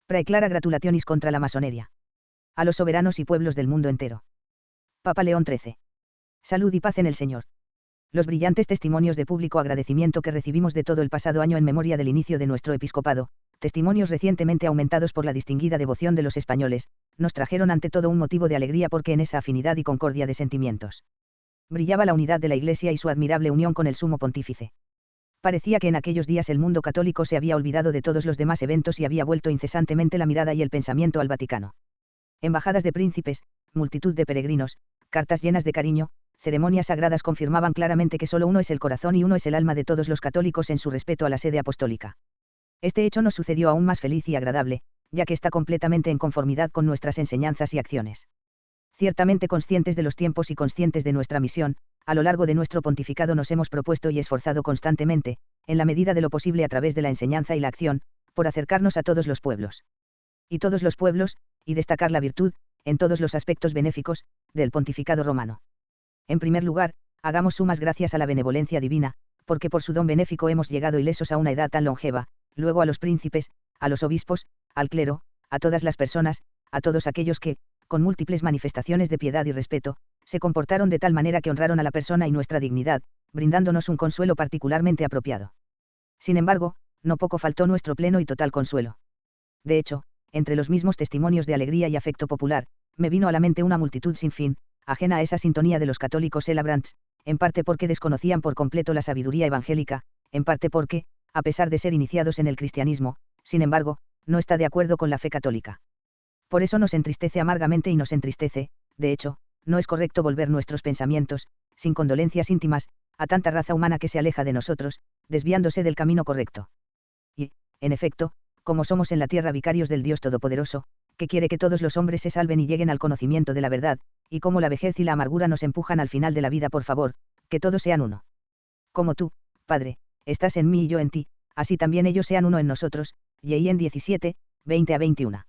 Praeclara gratulationis contra la masonería. A los soberanos y pueblos del mundo entero. Papa León XIII. Salud y paz en el Señor. Los brillantes testimonios de público agradecimiento que recibimos de todo el pasado año en memoria del inicio de nuestro episcopado, testimonios recientemente aumentados por la distinguida devoción de los españoles, nos trajeron ante todo un motivo de alegría porque en esa afinidad y concordia de sentimientos brillaba la unidad de la Iglesia y su admirable unión con el Sumo Pontífice. Parecía que en aquellos días el mundo católico se había olvidado de todos los demás eventos y había vuelto incesantemente la mirada y el pensamiento al Vaticano. Embajadas de príncipes, multitud de peregrinos, cartas llenas de cariño, ceremonias sagradas confirmaban claramente que solo uno es el corazón y uno es el alma de todos los católicos en su respeto a la sede apostólica. Este hecho nos sucedió aún más feliz y agradable, ya que está completamente en conformidad con nuestras enseñanzas y acciones. Ciertamente conscientes de los tiempos y conscientes de nuestra misión, a lo largo de nuestro pontificado nos hemos propuesto y esforzado constantemente, en la medida de lo posible a través de la enseñanza y la acción, por acercarnos a todos los pueblos. Y todos los pueblos, y destacar la virtud, en todos los aspectos benéficos, del pontificado romano. En primer lugar, hagamos sumas gracias a la benevolencia divina, porque por su don benéfico hemos llegado ilesos a una edad tan longeva, luego a los príncipes, a los obispos, al clero, a todas las personas, a todos aquellos que, con múltiples manifestaciones de piedad y respeto, se comportaron de tal manera que honraron a la persona y nuestra dignidad, brindándonos un consuelo particularmente apropiado. Sin embargo, no poco faltó nuestro pleno y total consuelo. De hecho, entre los mismos testimonios de alegría y afecto popular, me vino a la mente una multitud sin fin, ajena a esa sintonía de los católicos celebrants, en parte porque desconocían por completo la sabiduría evangélica, en parte porque, a pesar de ser iniciados en el cristianismo, sin embargo, no está de acuerdo con la fe católica. Por eso nos entristece amargamente y nos entristece, de hecho, no es correcto volver nuestros pensamientos, sin condolencias íntimas, a tanta raza humana que se aleja de nosotros, desviándose del camino correcto. Y, en efecto, como somos en la tierra vicarios del Dios Todopoderoso, que quiere que todos los hombres se salven y lleguen al conocimiento de la verdad, y como la vejez y la amargura nos empujan al final de la vida, por favor, que todos sean uno. Como tú, Padre, estás en mí y yo en ti, así también ellos sean uno en nosotros. J. en 17, 20-21.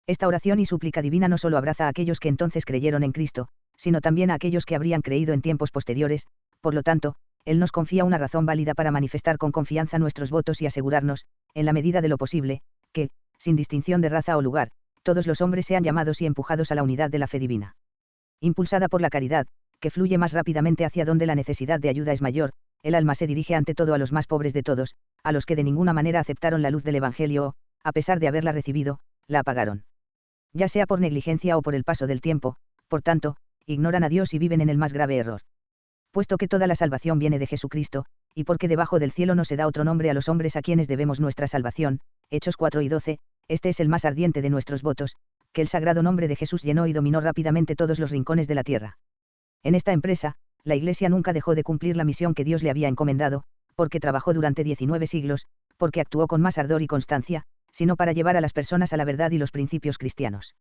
Esta oración y súplica divina no solo abraza a aquellos que entonces creyeron en Cristo, sino también a aquellos que habrían creído en tiempos posteriores. Por lo tanto, Él nos confía una razón válida para manifestar con confianza nuestros votos y asegurarnos, en la medida de lo posible, que, sin distinción de raza o lugar, todos los hombres sean llamados y empujados a la unidad de la fe divina. Impulsada por la caridad, que fluye más rápidamente hacia donde la necesidad de ayuda es mayor, el alma se dirige ante todo a los más pobres de todos, a los que de ninguna manera aceptaron la luz del Evangelio o, a pesar de haberla recibido, la apagaron. Ya sea por negligencia o por el paso del tiempo, por tanto, ignoran a Dios y viven en el más grave error. Puesto que toda la salvación viene de Jesucristo, y porque debajo del cielo no se da otro nombre a los hombres a quienes debemos nuestra salvación, Hechos 4 y 12, este es el más ardiente de nuestros votos, que el sagrado nombre de Jesús llenó y dominó rápidamente todos los rincones de la tierra. En esta empresa, la Iglesia nunca dejó de cumplir la misión que Dios le había encomendado, porque trabajó durante 19 siglos, porque actuó con más ardor y constancia, sino para llevar a las personas a la verdad y los principios cristianos.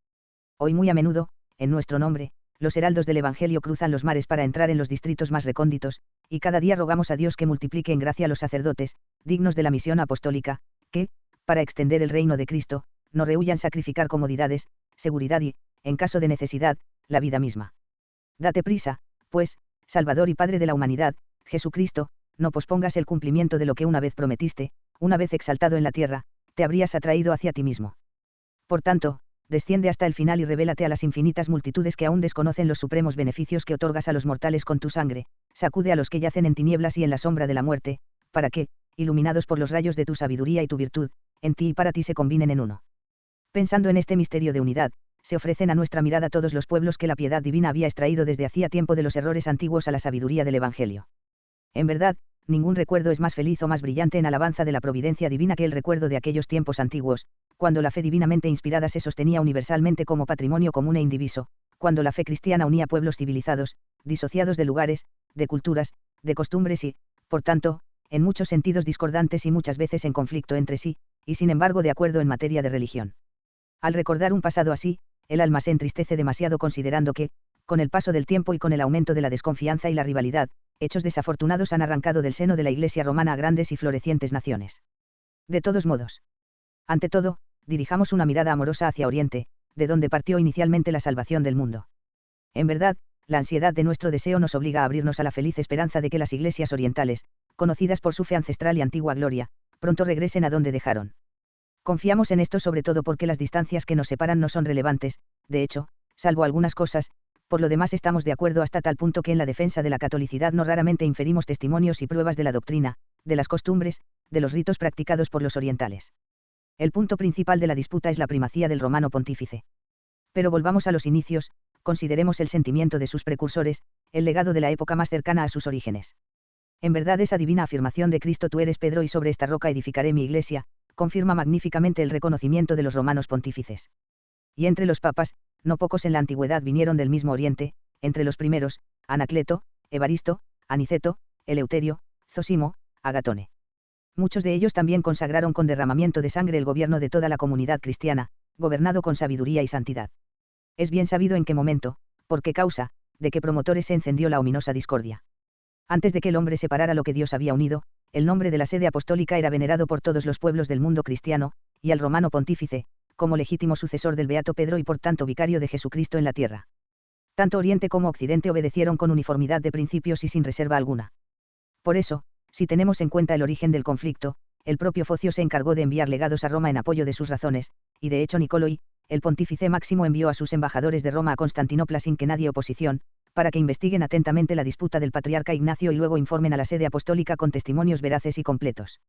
Hoy muy a menudo, en nuestro nombre, los heraldos del Evangelio cruzan los mares para entrar en los distritos más recónditos, y cada día rogamos a Dios que multiplique en gracia a los sacerdotes, dignos de la misión apostólica, que, para extender el reino de Cristo, no rehuyan sacrificar comodidades, seguridad y, en caso de necesidad, la vida misma. Date prisa, pues, Salvador y Padre de la humanidad, Jesucristo, no pospongas el cumplimiento de lo que una vez prometiste, una vez exaltado en la tierra, te habrías atraído hacia ti mismo. Por tanto, desciende hasta el final y revélate a las infinitas multitudes que aún desconocen los supremos beneficios que otorgas a los mortales con tu sangre, sacude a los que yacen en tinieblas y en la sombra de la muerte, para que, iluminados por los rayos de tu sabiduría y tu virtud, en ti y para ti se combinen en uno. Pensando en este misterio de unidad, se ofrecen a nuestra mirada todos los pueblos que la piedad divina había extraído desde hacía tiempo de los errores antiguos a la sabiduría del Evangelio. En verdad, ningún recuerdo es más feliz o más brillante en alabanza de la providencia divina que el recuerdo de aquellos tiempos antiguos, cuando la fe divinamente inspirada se sostenía universalmente como patrimonio común e indiviso, cuando la fe cristiana unía pueblos civilizados, disociados de lugares, de culturas, de costumbres y, por tanto, en muchos sentidos discordantes y muchas veces en conflicto entre sí, y sin embargo de acuerdo en materia de religión. Al recordar un pasado así, el alma se entristece demasiado considerando que, con el paso del tiempo y con el aumento de la desconfianza y la rivalidad, hechos desafortunados han arrancado del seno de la Iglesia romana a grandes y florecientes naciones. De todos modos. Ante todo, dirijamos una mirada amorosa hacia Oriente, de donde partió inicialmente la salvación del mundo. En verdad, la ansiedad de nuestro deseo nos obliga a abrirnos a la feliz esperanza de que las iglesias orientales, conocidas por su fe ancestral y antigua gloria, pronto regresen a donde dejaron Confiamos en esto sobre todo porque las distancias que nos separan no son relevantes, de hecho, salvo algunas cosas, por lo demás estamos de acuerdo hasta tal punto que en la defensa de la catolicidad no raramente inferimos testimonios y pruebas de la doctrina, de las costumbres, de los ritos practicados por los orientales. El punto principal de la disputa es la primacía del romano pontífice. Pero volvamos a los inicios, consideremos el sentimiento de sus precursores, el legado de la época más cercana a sus orígenes. En verdad esa divina afirmación de Cristo tú eres Pedro y sobre esta roca edificaré mi iglesia, confirma magníficamente el reconocimiento de los romanos pontífices. Y entre los papas, no pocos en la antigüedad vinieron del mismo oriente, entre los primeros, Anacleto, Evaristo, Aniceto, Eleuterio, Zosimo, Agatone. Muchos de ellos también consagraron con derramamiento de sangre el gobierno de toda la comunidad cristiana, gobernado con sabiduría y santidad. Es bien sabido en qué momento, por qué causa, de qué promotores se encendió la ominosa discordia. Antes de que el hombre separara lo que Dios había unido, el nombre de la sede apostólica era venerado por todos los pueblos del mundo cristiano, y al romano pontífice, como legítimo sucesor del beato Pedro y por tanto vicario de Jesucristo en la tierra. Tanto Oriente como Occidente obedecieron con uniformidad de principios y sin reserva alguna. Por eso, si tenemos en cuenta el origen del conflicto, el propio Focio se encargó de enviar legados a Roma en apoyo de sus razones, y de hecho Nicoloi, el pontífice máximo envió a sus embajadores de Roma a Constantinopla sin que nadie oposición, para que investiguen atentamente la disputa del patriarca Ignacio y luego informen a la sede apostólica con testimonios veraces y completos.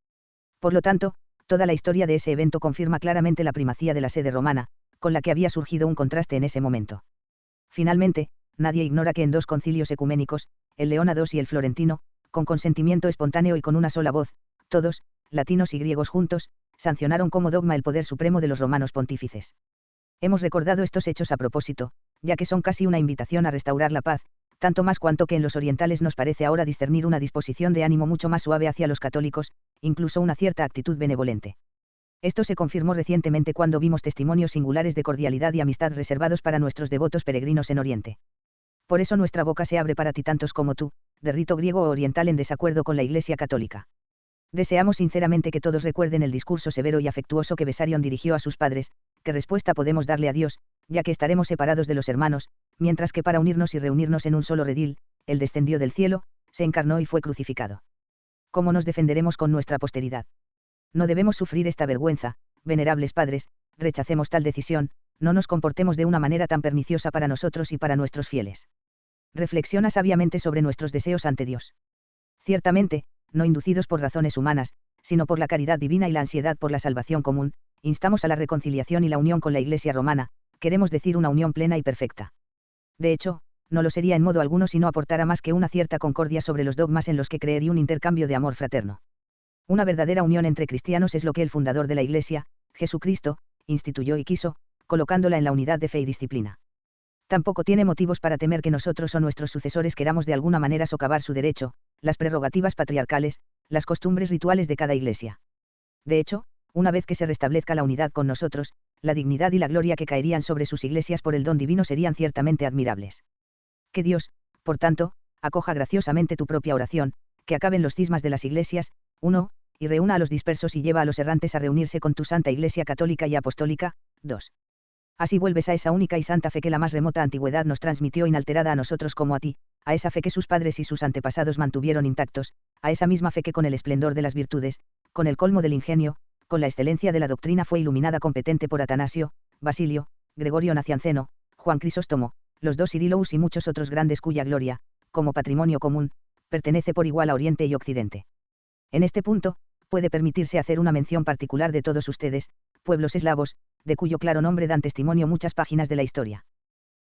Por lo tanto, toda la historia de ese evento confirma claramente la primacía de la sede romana, con la que había surgido un contraste en ese momento. Finalmente, nadie ignora que en dos concilios ecuménicos, el León II y el Florentino, con consentimiento espontáneo y con una sola voz, todos, latinos y griegos juntos, sancionaron como dogma el poder supremo de los romanos pontífices. Hemos recordado estos hechos a propósito, ya que son casi una invitación a restaurar la paz, tanto más cuanto que en los orientales nos parece ahora discernir una disposición de ánimo mucho más suave hacia los católicos, incluso una cierta actitud benevolente. Esto se confirmó recientemente cuando vimos testimonios singulares de cordialidad y amistad reservados para nuestros devotos peregrinos en Oriente. Por eso nuestra boca se abre para ti tantos como tú, de rito griego o oriental en desacuerdo con la Iglesia católica. Deseamos sinceramente que todos recuerden el discurso severo y afectuoso que Besarion dirigió a sus padres, qué respuesta podemos darle a Dios, ya que estaremos separados de los hermanos, mientras que para unirnos y reunirnos en un solo redil, Él descendió del cielo, se encarnó y fue crucificado. ¿Cómo nos defenderemos con nuestra posteridad? No debemos sufrir esta vergüenza, venerables padres, rechacemos tal decisión, no nos comportemos de una manera tan perniciosa para nosotros y para nuestros fieles. Reflexiona sabiamente sobre nuestros deseos ante Dios. Ciertamente, no inducidos por razones humanas, sino por la caridad divina y la ansiedad por la salvación común, instamos a la reconciliación y la unión con la Iglesia romana, queremos decir una unión plena y perfecta. De hecho, no lo sería en modo alguno si no aportara más que una cierta concordia sobre los dogmas en los que creer y un intercambio de amor fraterno. Una verdadera unión entre cristianos es lo que el fundador de la Iglesia, Jesucristo, instituyó y quiso, colocándola en la unidad de fe y disciplina. Tampoco tiene motivos para temer que nosotros o nuestros sucesores queramos de alguna manera socavar su derecho, las prerrogativas patriarcales, las costumbres rituales de cada Iglesia. De hecho, una vez que se restablezca la unidad con nosotros, la dignidad y la gloria que caerían sobre sus iglesias por el don divino serían ciertamente admirables. Que Dios, por tanto, acoja graciosamente tu propia oración, que acaben los cismas de las iglesias, 1, y reúna a los dispersos y lleva a los errantes a reunirse con tu santa Iglesia católica y apostólica, 2. Así vuelves a esa única y santa fe que la más remota antigüedad nos transmitió inalterada a nosotros como a ti, a esa fe que sus padres y sus antepasados mantuvieron intactos, a esa misma fe que con el esplendor de las virtudes, con el colmo del ingenio, con la excelencia de la doctrina fue iluminada competente por Atanasio, Basilio, Gregorio Nacianceno, Juan Crisóstomo, los dos Cirilous y muchos otros grandes cuya gloria, como patrimonio común, pertenece por igual a Oriente y Occidente. En este punto, puede permitirse hacer una mención particular de todos ustedes, pueblos eslavos, de cuyo claro nombre dan testimonio muchas páginas de la historia.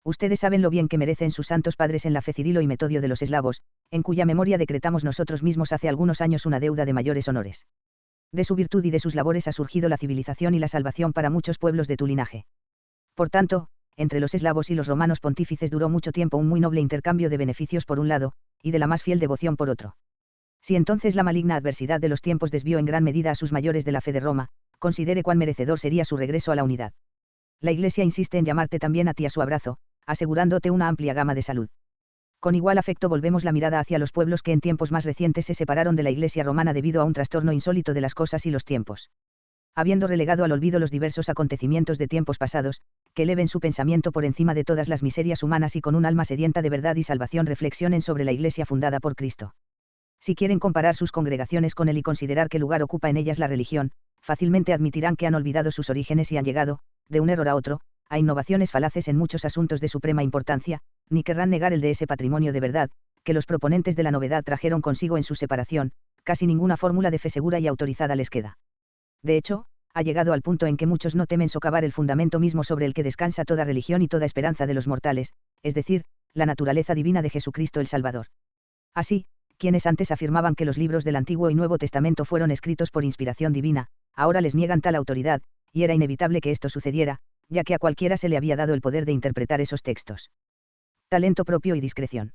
Ustedes saben lo bien que merecen sus santos padres en la fe Cirilo y Metodio de los eslavos, en cuya memoria decretamos nosotros mismos hace algunos años una deuda de mayores honores. De su virtud y de sus labores ha surgido la civilización y la salvación para muchos pueblos de tu linaje. Por tanto, entre los eslavos y los romanos pontífices duró mucho tiempo un muy noble intercambio de beneficios por un lado, y de la más fiel devoción por otro. Si entonces la maligna adversidad de los tiempos desvió en gran medida a sus mayores de la fe de Roma, considere cuán merecedor sería su regreso a la unidad. La Iglesia insiste en llamarte también a ti a su abrazo, asegurándote una amplia gama de salud. Con igual afecto volvemos la mirada hacia los pueblos que en tiempos más recientes se separaron de la Iglesia romana debido a un trastorno insólito de las cosas y los tiempos. Habiendo relegado al olvido los diversos acontecimientos de tiempos pasados, que eleven su pensamiento por encima de todas las miserias humanas y con un alma sedienta de verdad y salvación reflexionen sobre la Iglesia fundada por Cristo. Si quieren comparar sus congregaciones con él y considerar qué lugar ocupa en ellas la religión, fácilmente admitirán que han olvidado sus orígenes y han llegado, de un error a otro, a innovaciones falaces en muchos asuntos de suprema importancia, ni querrán negar el de ese patrimonio de verdad, que los proponentes de la novedad trajeron consigo en su separación. Casi ninguna fórmula de fe segura y autorizada les queda. De hecho, ha llegado al punto en que muchos no temen socavar el fundamento mismo sobre el que descansa toda religión y toda esperanza de los mortales, es decir, la naturaleza divina de Jesucristo el Salvador. Así, quienes antes afirmaban que los libros del Antiguo y Nuevo Testamento fueron escritos por inspiración divina, ahora les niegan tal autoridad, y era inevitable que esto sucediera, ya que a cualquiera se le había dado el poder de interpretar esos textos. Talento propio y discreción.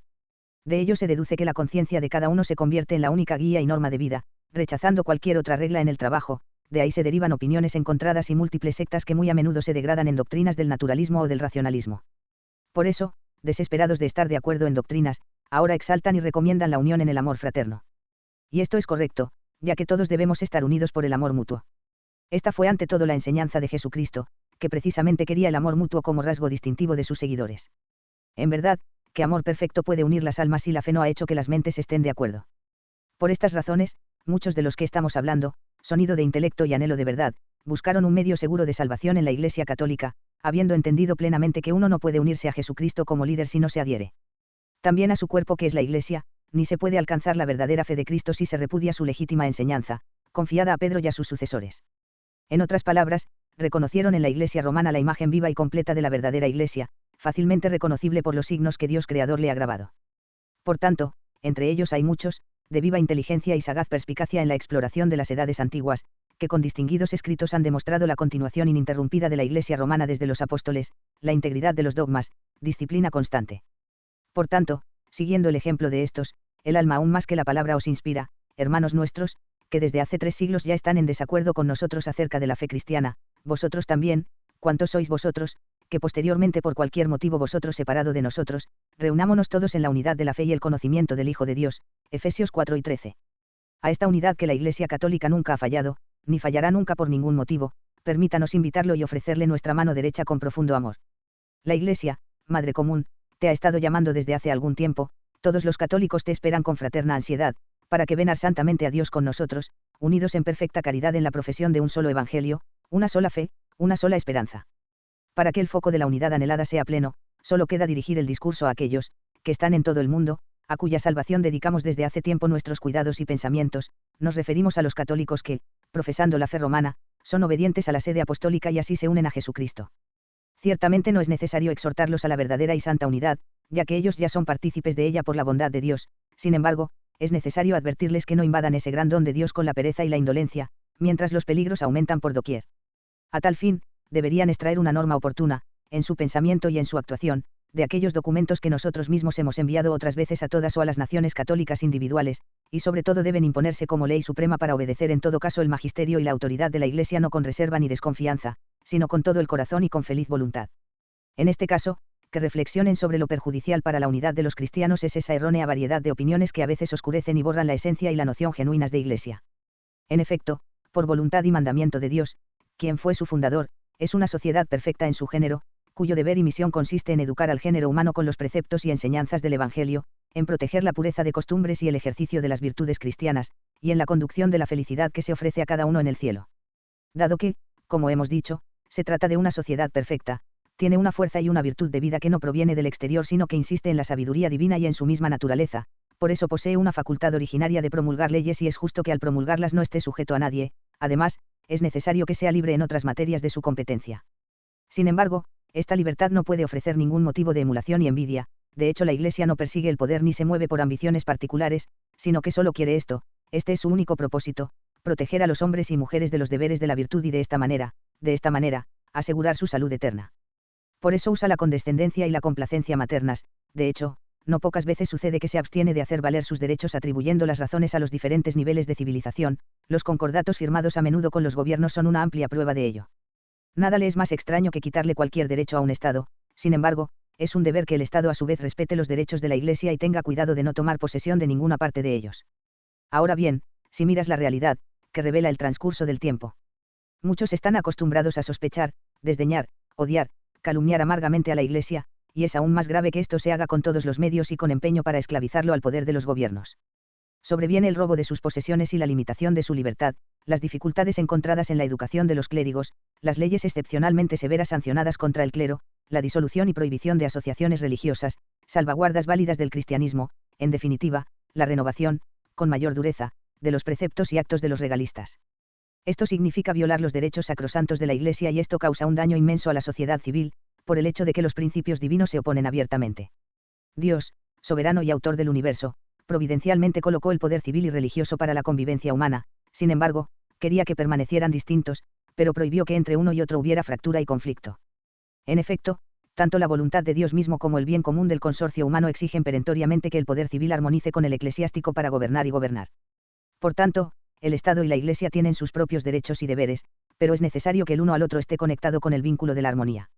De ello se deduce que la conciencia de cada uno se convierte en la única guía y norma de vida, rechazando cualquier otra regla en el trabajo. De ahí se derivan opiniones encontradas y múltiples sectas que muy a menudo se degradan en doctrinas del naturalismo o del racionalismo. Por eso, desesperados de estar de acuerdo en doctrinas, ahora exaltan y recomiendan la unión en el amor fraterno. Y esto es correcto, ya que todos debemos estar unidos por el amor mutuo. Esta fue ante todo la enseñanza de Jesucristo, que precisamente quería el amor mutuo como rasgo distintivo de sus seguidores. En verdad, que amor perfecto puede unir las almas si la fe no ha hecho que las mentes estén de acuerdo. Por estas razones, muchos de los que estamos hablando, sonido de intelecto y anhelo de verdad, buscaron un medio seguro de salvación en la Iglesia Católica, habiendo entendido plenamente que uno no puede unirse a Jesucristo como líder si no se adhiere también a su cuerpo que es la Iglesia, ni se puede alcanzar la verdadera fe de Cristo si se repudia su legítima enseñanza, confiada a Pedro y a sus sucesores. En otras palabras, reconocieron en la Iglesia romana la imagen viva y completa de la verdadera Iglesia, fácilmente reconocible por los signos que Dios Creador le ha grabado. Por tanto, entre ellos hay muchos, de viva inteligencia y sagaz perspicacia en la exploración de las edades antiguas, que con distinguidos escritos han demostrado la continuación ininterrumpida de la Iglesia romana desde los apóstoles, la integridad de los dogmas, disciplina constante. Por tanto, siguiendo el ejemplo de estos, el alma aún más que la palabra os inspira, hermanos nuestros, que desde hace 3 siglos ya están en desacuerdo con nosotros acerca de la fe cristiana, vosotros también, cuantos sois vosotros, que posteriormente por cualquier motivo vosotros separado de nosotros, reunámonos todos en la unidad de la fe y el conocimiento del Hijo de Dios, Efesios 4 y 13. A esta unidad que la Iglesia Católica nunca ha fallado, ni fallará nunca por ningún motivo, permítanos invitarlo y ofrecerle nuestra mano derecha con profundo amor. La Iglesia, Madre Común, te ha estado llamando desde hace algún tiempo, todos los católicos te esperan con fraterna ansiedad, para que venar santamente a Dios con nosotros, unidos en perfecta caridad en la profesión de un solo Evangelio, una sola fe, una sola esperanza. Para que el foco de la unidad anhelada sea pleno, solo queda dirigir el discurso a aquellos, que están en todo el mundo, a cuya salvación dedicamos desde hace tiempo nuestros cuidados y pensamientos. Nos referimos a los católicos que, profesando la fe romana, son obedientes a la sede apostólica y así se unen a Jesucristo. Ciertamente no es necesario exhortarlos a la verdadera y santa unidad, ya que ellos ya son partícipes de ella por la bondad de Dios. Sin embargo, es necesario advertirles que no invadan ese gran don de Dios con la pereza y la indolencia, mientras los peligros aumentan por doquier. A tal fin, deberían extraer una norma oportuna, en su pensamiento y en su actuación, de aquellos documentos que nosotros mismos hemos enviado otras veces a todas o a las naciones católicas individuales, y sobre todo deben imponerse como ley suprema para obedecer en todo caso el magisterio y la autoridad de la Iglesia no con reserva ni desconfianza, sino con todo el corazón y con feliz voluntad. En este caso, que reflexionen sobre lo perjudicial para la unidad de los cristianos es esa errónea variedad de opiniones que a veces oscurecen y borran la esencia y la noción genuinas de Iglesia. En efecto, por voluntad y mandamiento de Dios, quien fue su fundador, es una sociedad perfecta en su género, cuyo deber y misión consiste en educar al género humano con los preceptos y enseñanzas del Evangelio, en proteger la pureza de costumbres y el ejercicio de las virtudes cristianas, y en la conducción de la felicidad que se ofrece a cada uno en el cielo. Dado que, como hemos dicho, se trata de una sociedad perfecta, tiene una fuerza y una virtud de vida que no proviene del exterior sino que insiste en la sabiduría divina y en su misma naturaleza, por eso posee una facultad originaria de promulgar leyes y es justo que al promulgarlas no esté sujeto a nadie. Además, es necesario que sea libre en otras materias de su competencia. Sin embargo, esta libertad no puede ofrecer ningún motivo de emulación y envidia. De hecho la Iglesia no persigue el poder ni se mueve por ambiciones particulares, sino que solo quiere esto, este es su único propósito, proteger a los hombres y mujeres de los deberes de la virtud y de esta manera, asegurar su salud eterna. Por eso usa la condescendencia y la complacencia maternas. De hecho, no pocas veces sucede que se abstiene de hacer valer sus derechos atribuyendo las razones a los diferentes niveles de civilización. Los concordatos firmados a menudo con los gobiernos son una amplia prueba de ello. Nada le es más extraño que quitarle cualquier derecho a un Estado. Sin embargo, es un deber que el Estado a su vez respete los derechos de la Iglesia y tenga cuidado de no tomar posesión de ninguna parte de ellos. Ahora bien, si miras la realidad, que revela el transcurso del tiempo. Muchos están acostumbrados a sospechar, desdeñar, odiar, calumniar amargamente a la Iglesia, y es aún más grave que esto se haga con todos los medios y con empeño para esclavizarlo al poder de los gobiernos. Sobreviene el robo de sus posesiones y la limitación de su libertad, las dificultades encontradas en la educación de los clérigos, las leyes excepcionalmente severas sancionadas contra el clero, la disolución y prohibición de asociaciones religiosas, salvaguardas válidas del cristianismo, en definitiva, la renovación, con mayor dureza, de los preceptos y actos de los regalistas. Esto significa violar los derechos sacrosantos de la Iglesia y esto causa un daño inmenso a la sociedad civil, por el hecho de que los principios divinos se oponen abiertamente. Dios, soberano y autor del universo, providencialmente colocó el poder civil y religioso para la convivencia humana, sin embargo, quería que permanecieran distintos, pero prohibió que entre uno y otro hubiera fractura y conflicto. En efecto, tanto la voluntad de Dios mismo como el bien común del consorcio humano exigen perentoriamente que el poder civil armonice con el eclesiástico para gobernar y gobernar. Por tanto, el Estado y la Iglesia tienen sus propios derechos y deberes, pero es necesario que el uno al otro esté conectado con el vínculo de la armonía.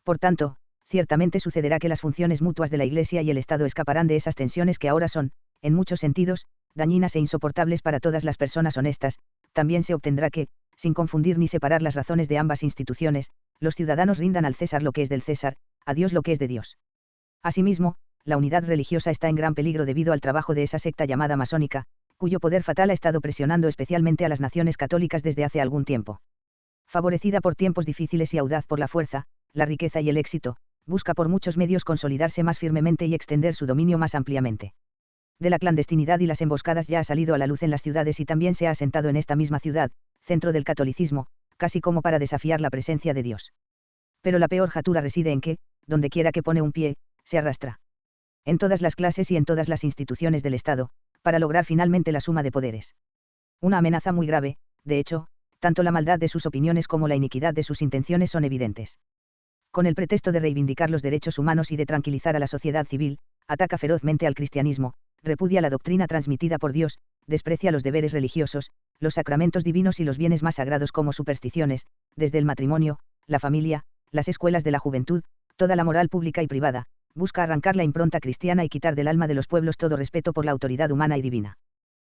Por tanto, ciertamente sucederá que las funciones mutuas de la Iglesia y el Estado escaparán de esas tensiones que ahora son, en muchos sentidos, dañinas e insoportables para todas las personas honestas. También se obtendrá que, sin confundir ni separar las razones de ambas instituciones, los ciudadanos rindan al César lo que es del César, a Dios lo que es de Dios. Asimismo, la unidad religiosa está en gran peligro debido al trabajo de esa secta llamada masónica, cuyo poder fatal ha estado presionando especialmente a las naciones católicas desde hace algún tiempo. Favorecida por tiempos difíciles y audaz por la fuerza, la riqueza y el éxito, busca por muchos medios consolidarse más firmemente y extender su dominio más ampliamente. De la clandestinidad y las emboscadas ya ha salido a la luz en las ciudades y también se ha asentado en esta misma ciudad, centro del catolicismo, casi como para desafiar la presencia de Dios. Pero la peor jatura reside en que, donde quiera que pone un pie, se arrastra. En todas las clases y en todas las instituciones del Estado, para lograr finalmente la suma de poderes. Una amenaza muy grave, de hecho, tanto la maldad de sus opiniones como la iniquidad de sus intenciones son evidentes. Con el pretexto de reivindicar los derechos humanos y de tranquilizar a la sociedad civil, ataca ferozmente al cristianismo, repudia la doctrina transmitida por Dios, desprecia los deberes religiosos, los sacramentos divinos y los bienes más sagrados como supersticiones, desde el matrimonio, la familia, las escuelas de la juventud, toda la moral pública y privada, busca arrancar la impronta cristiana y quitar del alma de los pueblos todo respeto por la autoridad humana y divina.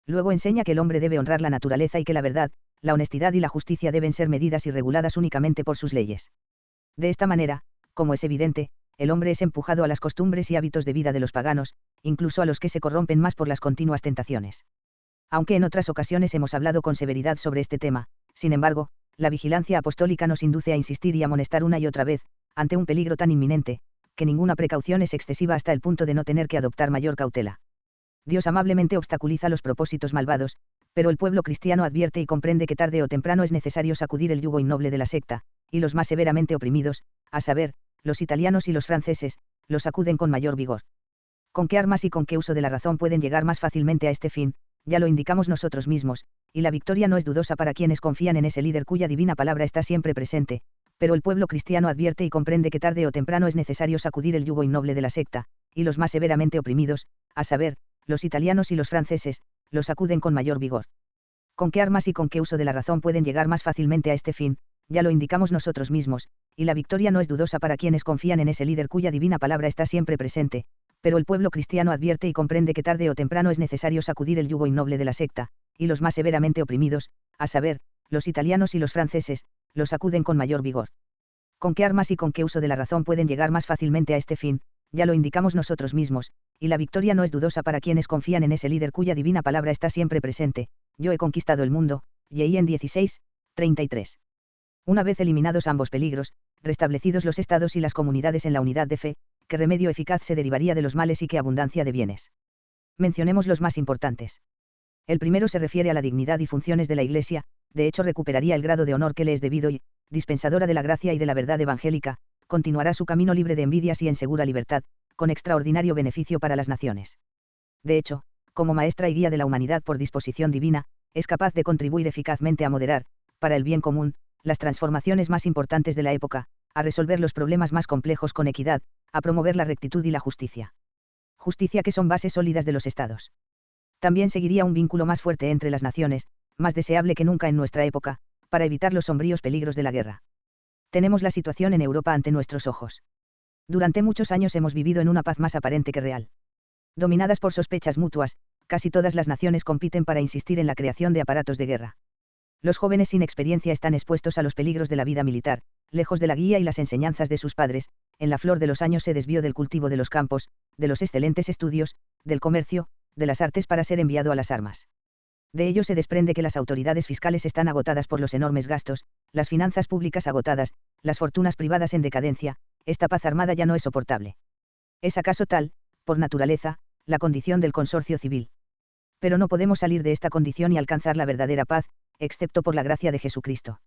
Luego enseña que el hombre debe honrar la naturaleza y que la verdad, la honestidad y la justicia deben ser medidas y reguladas únicamente por sus leyes. De esta manera, como es evidente, el hombre es empujado a las costumbres y hábitos de vida de los paganos, incluso a los que se corrompen más por las continuas tentaciones. Aunque en otras ocasiones hemos hablado con severidad sobre este tema, sin embargo, la vigilancia apostólica nos induce a insistir y amonestar una y otra vez, ante un peligro tan inminente, que ninguna precaución es excesiva hasta el punto de no tener que adoptar mayor cautela. Dios amablemente obstaculiza los propósitos malvados, pero el pueblo cristiano advierte y comprende que tarde o temprano es necesario sacudir el yugo innoble de la secta, y los más severamente oprimidos, a saber, los italianos y los franceses, los sacuden con mayor vigor. ¿Con qué armas y con qué uso de la razón pueden llegar más fácilmente a este fin? Ya lo indicamos nosotros mismos, y la victoria no es dudosa para quienes confían en ese líder cuya divina palabra está siempre presente, pero el pueblo cristiano advierte y comprende que tarde o temprano es necesario sacudir el yugo innoble de la secta, y los más severamente oprimidos, a saber, los italianos y los franceses, los sacuden con mayor vigor. ¿Con qué armas y con qué uso de la razón pueden llegar más fácilmente a este fin? Ya lo indicamos nosotros mismos, y la victoria no es dudosa para quienes confían en ese líder cuya divina palabra está siempre presente, pero el pueblo cristiano advierte y comprende que tarde o temprano es necesario sacudir el yugo innoble de la secta, y los más severamente oprimidos, a saber, los italianos y los franceses, los sacuden con mayor vigor. ¿Con qué armas y con qué uso de la razón pueden llegar más fácilmente a este fin? Ya lo indicamos nosotros mismos, y la victoria no es dudosa para quienes confían en ese líder cuya divina palabra está siempre presente. Yo he conquistado el mundo, y en 16, 33. Una vez eliminados ambos peligros, restablecidos los estados y las comunidades en la unidad de fe, ¿qué remedio eficaz se derivaría de los males y qué abundancia de bienes? Mencionemos los más importantes. El primero se refiere a la dignidad y funciones de la Iglesia, de hecho recuperaría el grado de honor que le es debido y, dispensadora de la gracia y de la verdad evangélica, continuará su camino libre de envidias y en segura libertad, con extraordinario beneficio para las naciones. De hecho, como maestra y guía de la humanidad por disposición divina, es capaz de contribuir eficazmente a moderar, para el bien común, las transformaciones más importantes de la época, a resolver los problemas más complejos con equidad, a promover la rectitud y la justicia. Justicia que son bases sólidas de los estados. También seguiría un vínculo más fuerte entre las naciones, más deseable que nunca en nuestra época, para evitar los sombríos peligros de la guerra. Tenemos la situación en Europa ante nuestros ojos. Durante muchos años hemos vivido en una paz más aparente que real. Dominadas por sospechas mutuas, casi todas las naciones compiten para insistir en la creación de aparatos de guerra. Los jóvenes sin experiencia están expuestos a los peligros de la vida militar, lejos de la guía y las enseñanzas de sus padres. En la flor de los años se desvió del cultivo de los campos, de los excelentes estudios, del comercio, de las artes para ser enviado a las armas. De ello se desprende que las autoridades fiscales están agotadas por los enormes gastos, las finanzas públicas agotadas, las fortunas privadas en decadencia, esta paz armada ya no es soportable. ¿Es acaso tal, por naturaleza, la condición del consorcio civil? Pero no podemos salir de esta condición y alcanzar la verdadera paz, excepto por la gracia de Jesucristo.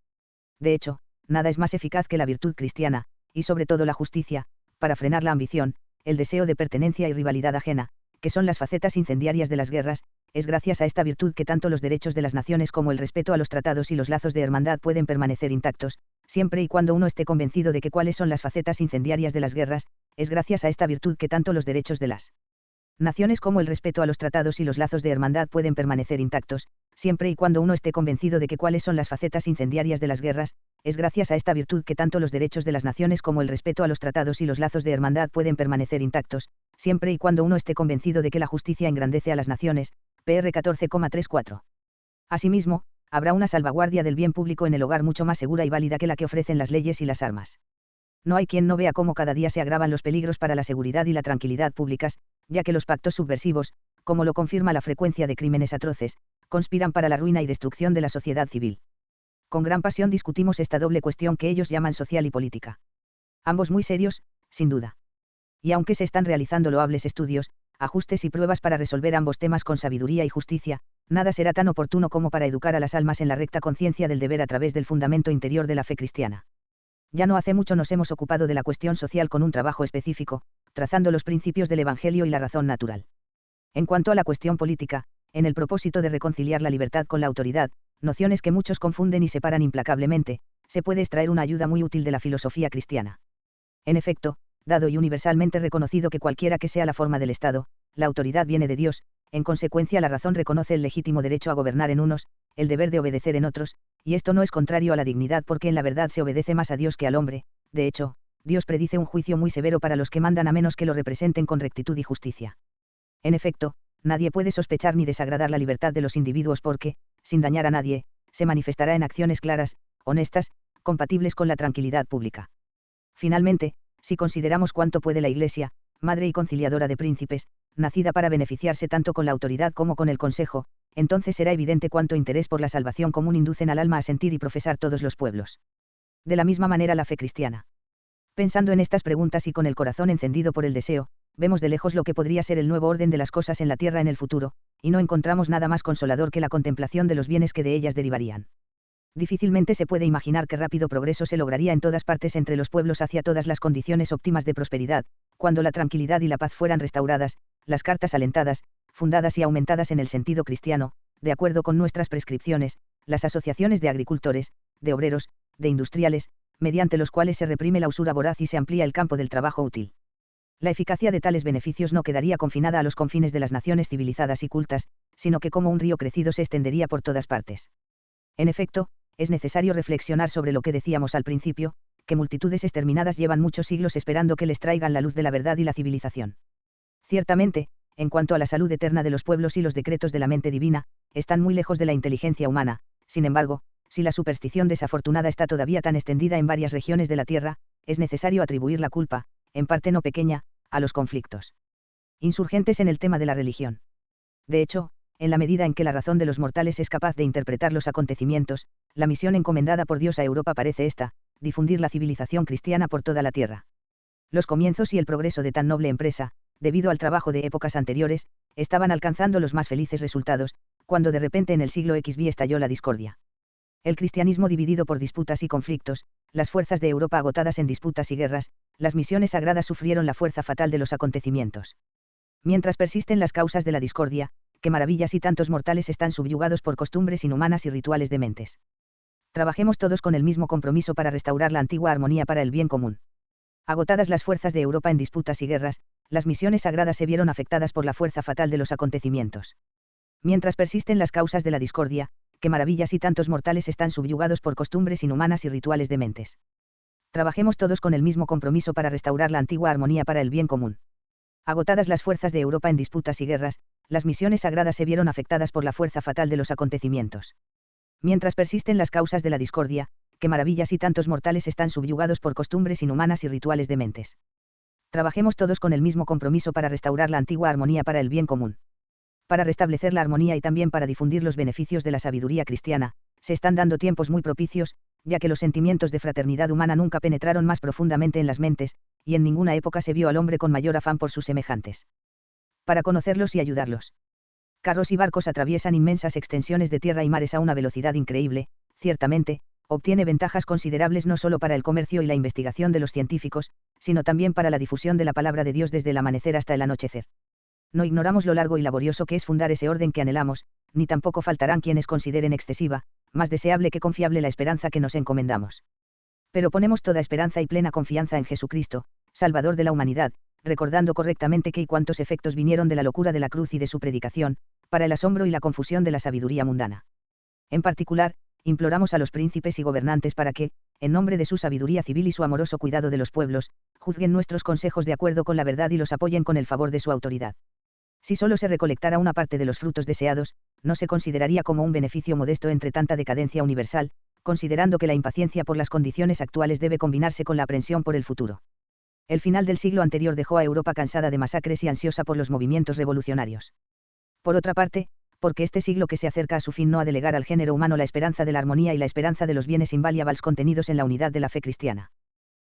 De hecho, nada es más eficaz que la virtud cristiana, y sobre todo la justicia, para frenar la ambición, el deseo de pertenencia y rivalidad ajena, que son las facetas incendiarias de las guerras. Es gracias a esta virtud que tanto los derechos de las naciones como el respeto a los tratados y los lazos de hermandad pueden permanecer intactos, siempre y cuando uno esté convencido de que cuáles son las facetas incendiarias de las guerras. Es gracias a esta virtud que tanto los derechos de las naciones como el respeto a los tratados y los lazos de hermandad pueden permanecer intactos, siempre y cuando uno esté convencido de que cuáles son las facetas incendiarias de las guerras. Es gracias a esta virtud que tanto los derechos de las naciones como el respeto a los tratados y los lazos de hermandad pueden permanecer intactos, siempre y cuando uno esté convencido de que la justicia engrandece a las naciones. PR 14,34. Asimismo, habrá una salvaguardia del bien público en el hogar mucho más segura y válida que la que ofrecen las leyes y las armas. No hay quien no vea cómo cada día se agravan los peligros para la seguridad y la tranquilidad públicas, ya que los pactos subversivos, como lo confirma la frecuencia de crímenes atroces, conspiran para la ruina y destrucción de la sociedad civil. Con gran pasión discutimos esta doble cuestión que ellos llaman social y política. Ambos muy serios, sin duda. Y aunque se están realizando loables estudios, ajustes y pruebas para resolver ambos temas con sabiduría y justicia, nada será tan oportuno como para educar a las almas en la recta conciencia del deber a través del fundamento interior de la fe cristiana. Ya no hace mucho nos hemos ocupado de la cuestión social con un trabajo específico, trazando los principios del Evangelio y la razón natural. En cuanto a la cuestión política, en el propósito de reconciliar la libertad con la autoridad, nociones que muchos confunden y separan implacablemente, se puede extraer una ayuda muy útil de la filosofía cristiana. En efecto, dado y universalmente reconocido que cualquiera que sea la forma del Estado, la autoridad viene de Dios, en consecuencia la razón reconoce el legítimo derecho a gobernar en unos, el deber de obedecer en otros, y esto no es contrario a la dignidad porque en la verdad se obedece más a Dios que al hombre. De hecho, Dios predice un juicio muy severo para los que mandan a menos que lo representen con rectitud y justicia. En efecto, nadie puede sospechar ni desagradar la libertad de los individuos porque, sin dañar a nadie, se manifestará en acciones claras, honestas, compatibles con la tranquilidad pública. Finalmente, si consideramos cuánto puede la Iglesia, madre y conciliadora de príncipes, nacida para beneficiarse tanto con la autoridad como con el consejo, entonces será evidente cuánto interés por la salvación común inducen al alma a sentir y profesar todos los pueblos. De la misma manera la fe cristiana. Pensando en estas preguntas y con el corazón encendido por el deseo, vemos de lejos lo que podría ser el nuevo orden de las cosas en la tierra en el futuro, y no encontramos nada más consolador que la contemplación de los bienes que de ellas derivarían. Difícilmente se puede imaginar qué rápido progreso se lograría en todas partes entre los pueblos hacia todas las condiciones óptimas de prosperidad, cuando la tranquilidad y la paz fueran restauradas, las cartas alentadas, fundadas y aumentadas en el sentido cristiano, de acuerdo con nuestras prescripciones, las asociaciones de agricultores, de obreros, de industriales, mediante los cuales se reprime la usura voraz y se amplía el campo del trabajo útil. La eficacia de tales beneficios no quedaría confinada a los confines de las naciones civilizadas y cultas, sino que como un río crecido se extendería por todas partes. En efecto, es necesario reflexionar sobre lo que decíamos al principio, que multitudes exterminadas llevan muchos siglos esperando que les traigan la luz de la verdad y la civilización. Ciertamente, en cuanto a la salud eterna de los pueblos y los decretos de la mente divina, están muy lejos de la inteligencia humana. Sin embargo, si la superstición desafortunada está todavía tan extendida en varias regiones de la tierra, es necesario atribuir la culpa, en parte no pequeña, a los conflictos insurgentes en el tema de la religión. De hecho, en la medida en que la razón de los mortales es capaz de interpretar los acontecimientos, la misión encomendada por Dios a Europa parece esta: difundir la civilización cristiana por toda la tierra. Los comienzos y el progreso de tan noble empresa, debido al trabajo de épocas anteriores, estaban alcanzando los más felices resultados, cuando de repente en el siglo XV estalló la discordia. El cristianismo dividido por disputas y conflictos, las fuerzas de Europa agotadas en disputas y guerras, las misiones sagradas sufrieron la fuerza fatal de los acontecimientos. Mientras persisten las causas de la discordia, qué maravillas y tantos mortales están subyugados por costumbres inhumanas y rituales dementes. Trabajemos todos con el mismo compromiso para restaurar la antigua armonía para el bien común. Agotadas las fuerzas de Europa en disputas y guerras, las misiones sagradas se vieron afectadas por la fuerza fatal de los acontecimientos. Mientras persisten las causas de la discordia, qué maravillas y tantos mortales están subyugados por costumbres inhumanas y rituales dementes. Trabajemos todos con el mismo compromiso para restaurar la antigua armonía para el bien común. Agotadas las fuerzas de Europa en disputas y guerras, las misiones sagradas se vieron afectadas por la fuerza fatal de los acontecimientos. Mientras persisten las causas de la discordia, qué maravillas y tantos mortales están subyugados por costumbres inhumanas y rituales dementes. Trabajemos todos con el mismo compromiso para restaurar la antigua armonía para el bien común. Para restablecer la armonía y también para difundir los beneficios de la sabiduría cristiana, se están dando tiempos muy propicios, ya que los sentimientos de fraternidad humana nunca penetraron más profundamente en las mentes, y en ninguna época se vio al hombre con mayor afán por sus semejantes. Para conocerlos y ayudarlos. Carros y barcos atraviesan inmensas extensiones de tierra y mares a una velocidad increíble, ciertamente, obtiene ventajas considerables no solo para el comercio y la investigación de los científicos, sino también para la difusión de la palabra de Dios desde el amanecer hasta el anochecer. No ignoramos lo largo y laborioso que es fundar ese orden que anhelamos, ni tampoco faltarán quienes consideren excesiva, más deseable que confiable la esperanza que nos encomendamos. Pero ponemos toda esperanza y plena confianza en Jesucristo, Salvador de la humanidad, recordando correctamente qué y cuántos efectos vinieron de la locura de la cruz y de su predicación, para el asombro y la confusión de la sabiduría mundana. En particular, imploramos a los príncipes y gobernantes para que, en nombre de su sabiduría civil y su amoroso cuidado de los pueblos, juzguen nuestros consejos de acuerdo con la verdad y los apoyen con el favor de su autoridad. Si solo se recolectara una parte de los frutos deseados, no se consideraría como un beneficio modesto entre tanta decadencia universal, considerando que la impaciencia por las condiciones actuales debe combinarse con la aprensión por el futuro. El final del siglo anterior dejó a Europa cansada de masacres y ansiosa por los movimientos revolucionarios. Por otra parte, porque este siglo que se acerca a su fin no ha de legar al género humano la esperanza de la armonía y la esperanza de los bienes invaluables contenidos en la unidad de la fe cristiana.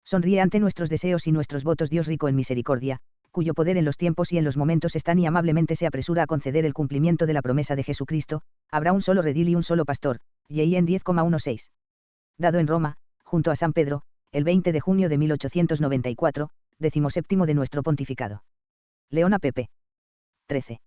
Sonríe ante nuestros deseos y nuestros votos Dios rico en misericordia, cuyo poder en los tiempos y en los momentos están y amablemente se apresura a conceder el cumplimiento de la promesa de Jesucristo: habrá un solo redil y un solo pastor, y en 10,16. Dado en Roma, junto a San Pedro, el 20 de junio de 1894, 17º de nuestro pontificado. Leona pp. 13.